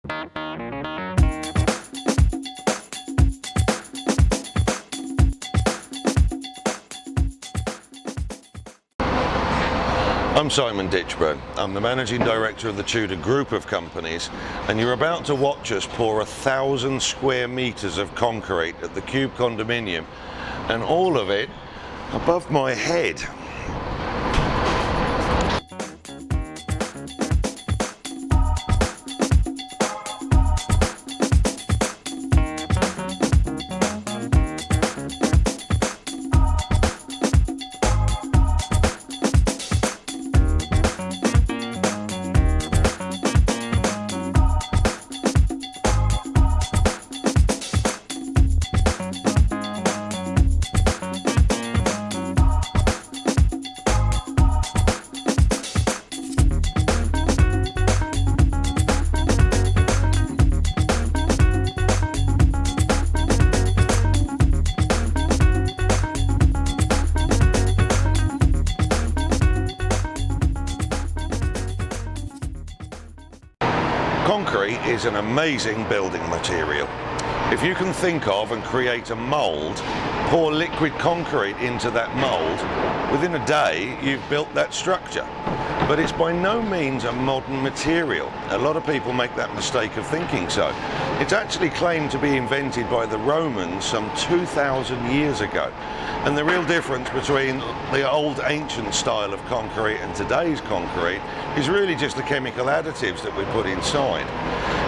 I'm Simon Ditchburn. I'm the Managing Director of the Tudor Group of Companies, and you're about to watch us pour 1,000 square metres of concrete at the Cube condominium, and all of it above my head. Concrete is an amazing building material. If you can think of and create a mould, pour liquid concrete into that mould, within a day you've built that structure. But it's by no means a modern material. A lot of people make that mistake of thinking so. It's actually claimed to be invented by the Romans some 2,000 years ago. And the real difference between the old ancient style of concrete and today's concrete is really just the chemical additives that we put inside.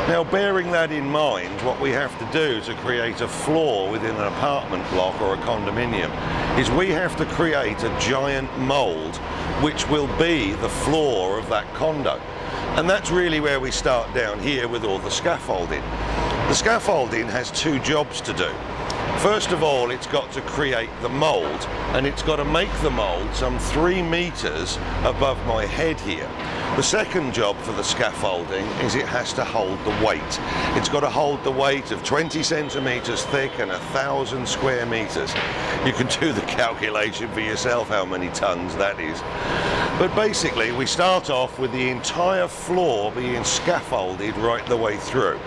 Now, bearing that in mind, what we have to do to create a floor within an apartment block or a condominium is we have to create a giant mould which will be the floor of that condo. And that's really where we start down here with all the scaffolding. The scaffolding has two jobs to do. First of all, it's got to create the mould, and it's got to make the mould some 3 meters above my head here. The second job for the scaffolding is it has to hold the weight. It's got to hold the weight of 20 centimeters thick and 1,000 square meters. You can do the calculation for yourself how many tons that is. But basically, we start off with the entire floor being scaffolded right the way through.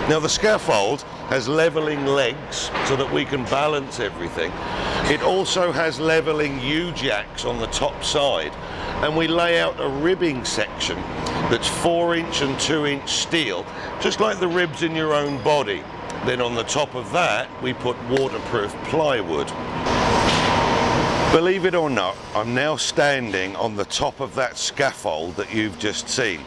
Now, the scaffold has leveling legs so that we can balance everything. It also has leveling U-jacks on the top side, and we lay out a ribbing section that's 4-inch and 2-inch steel, just like the ribs in your own body. Then on the top of that, we put waterproof plywood. Believe it or not, I'm now standing on the top of that scaffold that you've just seen.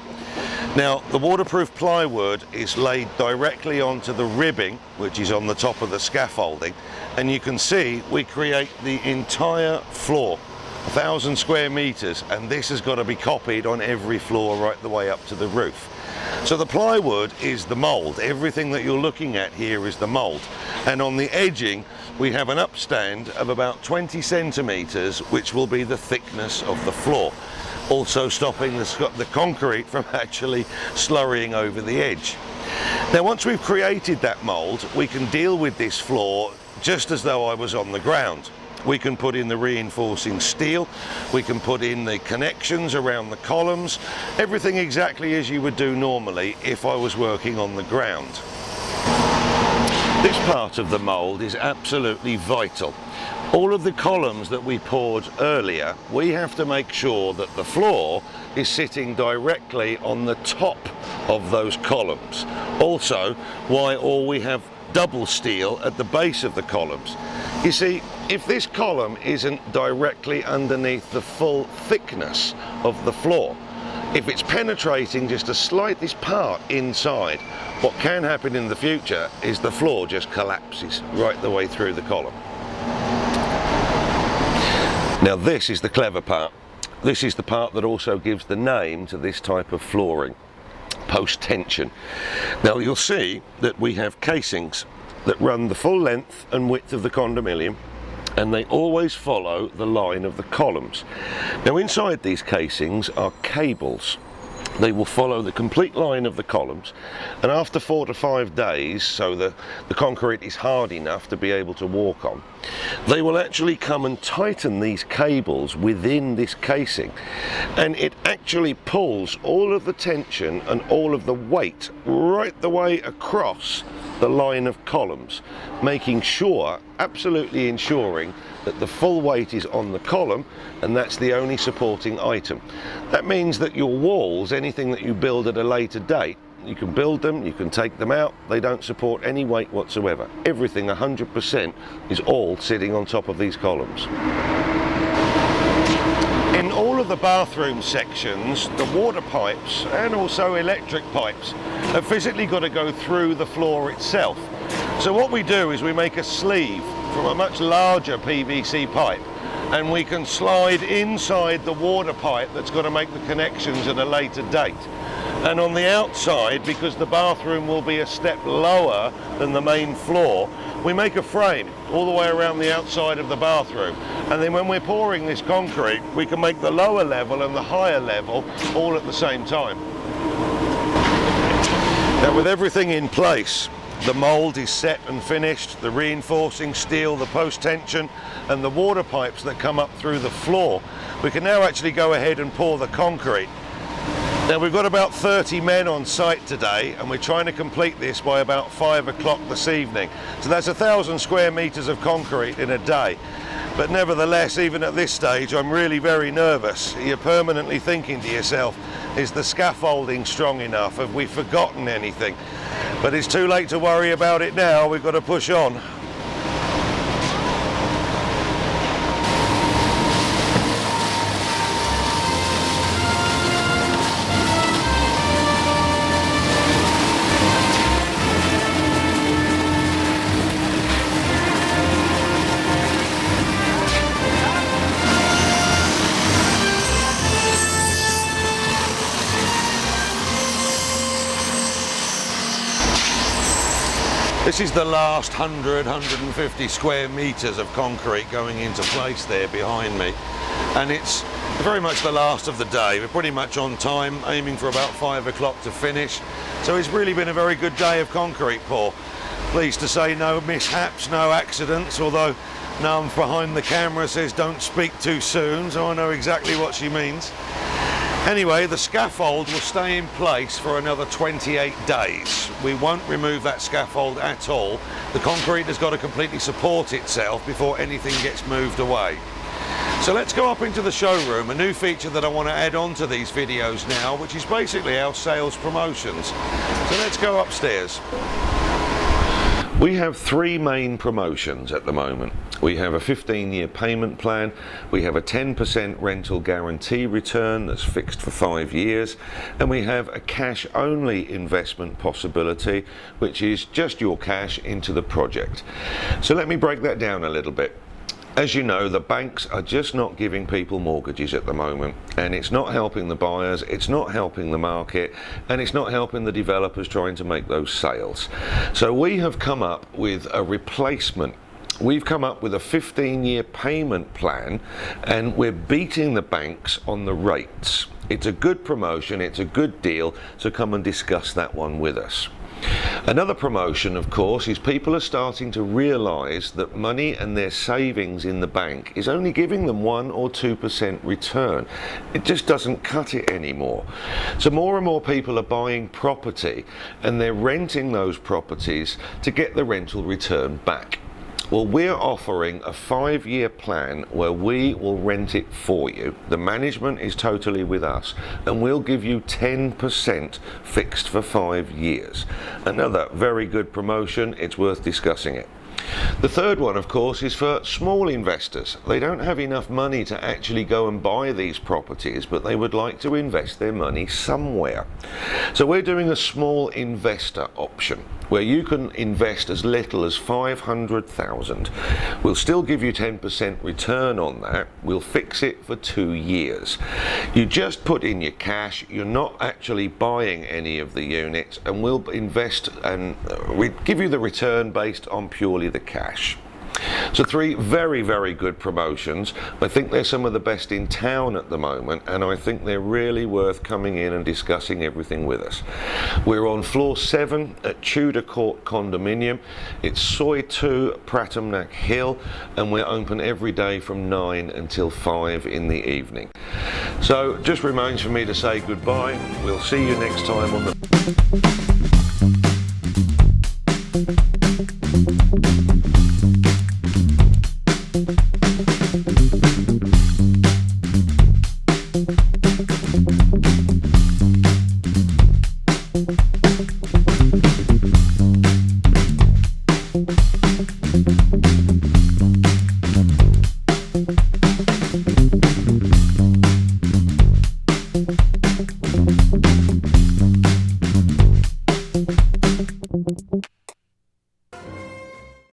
Now, the waterproof plywood is laid directly onto the ribbing, which is on the top of the scaffolding, and you can see we create the entire floor, 1,000 square meters, and this has got to be copied on every floor right the way up to the roof. So the plywood is the mould. Everything that you're looking at here is the mould. And on the edging, we have an upstand of about 20 centimeters, which will be the thickness of the floor, also stopping the concrete from actually slurrying over the edge. Now, once we've created that mould, we can deal with this floor just as though I was on the ground. We can put in the reinforcing steel, we can put in the connections around the columns, everything exactly as you would do normally if I was working on the ground. This part of the mould is absolutely vital. All of the columns that we poured earlier, we have to make sure that the floor is sitting directly on the top of those columns. Also, we have double steel at the base of the columns. You see, if this column isn't directly underneath the full thickness of the floor, if it's penetrating just the slightest part inside, what can happen in the future is the floor just collapses right the way through the column. Now, this is the clever part. This is the part that also gives the name to this type of flooring, post-tension. Now, you'll see that we have casings that run the full length and width of the condominium, and they always follow the line of the columns. Now, inside these casings are cables, They will follow the complete line of the columns, and after 4 to 5 days, so the concrete is hard enough to be able to walk on, they will actually come and tighten these cables within this casing, and it actually pulls all of the tension and all of the weight right the way across the line of columns, making sure, absolutely ensuring, that the full weight is on the column, and that's the only supporting item. That means that your walls, anything that you build at a later date, you can build them, you can take them out, they don't support any weight whatsoever. Everything 100% is all sitting on top of these columns. In all of the bathroom sections, the water pipes and also electric pipes have physically got to go through the floor itself. So what we do is we make a sleeve from a much larger PVC pipe, and we can slide inside the water pipe that's got to make the connections at a later date. And on the outside, because the bathroom will be a step lower than the main floor, we make a frame all the way around the outside of the bathroom. And then when we're pouring this concrete, we can make the lower level and the higher level all at the same time. Now, with everything in place, the mould is set and finished, the reinforcing steel, the post tension and the water pipes that come up through the floor, we can now actually go ahead and pour the concrete. Now, we've got about 30 men on site today, and we're trying to complete this by about 5 o'clock this evening. So that's 1,000 square metres of concrete in a day. But nevertheless, even at this stage, I'm really very nervous. You're permanently thinking to yourself, is the scaffolding strong enough? Have we forgotten anything? But it's too late to worry about it now. We've got to push on. This is the last 150 square metres of concrete going into place there behind me, and it's very much the last of the day. We're pretty much on time, aiming for about 5 o'clock to finish, so it's really been a very good day of concrete pour. Pleased to say no mishaps, no accidents, although Nam behind the camera says don't speak too soon, so I know exactly what she means. Anyway, the scaffold will stay in place for another 28 days. We won't remove that scaffold at all. The concrete has got to completely support itself before anything gets moved away. So let's go up into the showroom, a new feature that I want to add on to these videos now, which is basically our sales promotions. So let's go upstairs. We have 3 main promotions at the moment. We have a 15-year payment plan, we have a 10% rental guarantee return that's fixed for 5 years, and we have a cash-only investment possibility, which is just your cash into the project. So let me break that down a little bit. As you know, the banks are just not giving people mortgages at the moment, and it's not helping the buyers, it's not helping the market, and it's not helping the developers trying to make those sales. So we have come up with a replacement. We've come up with a 15-year payment plan, and we're beating the banks on the rates. It's a good promotion, it's a good deal, so come and discuss that one with us. Another promotion, of course, is people are starting to realise that money and their savings in the bank is only giving them 1 or 2% return. It just doesn't cut it anymore. So more and more people are buying property, and they're renting those properties to get the rental return back. Well, we're offering a 5-year plan where we will rent it for you. The management is totally with us, and we'll give you 10% fixed for 5 years. Another very good promotion. It's worth discussing it. The third one, of course, is for small investors. They don't have enough money to actually go and buy these properties, but they would like to invest their money somewhere. So we're doing a small investor option where you can invest as little as 500,000. We'll still give you 10% return on that. We'll fix it for 2 years. You just put in your cash, you're not actually buying any of the units, and we'll invest and we give you the return based on purely the cash. So 3 very, very good promotions. I think they're some of the best in town at the moment, and I think they're really worth coming in and discussing everything with us. We're on floor 7 at Tudor Court Condominium. It's Soi 2 Pratumnak Hill, and we're open every day from 9 until 5 in the evening. So just remains for me to say goodbye. We'll see you next time on the Thank you.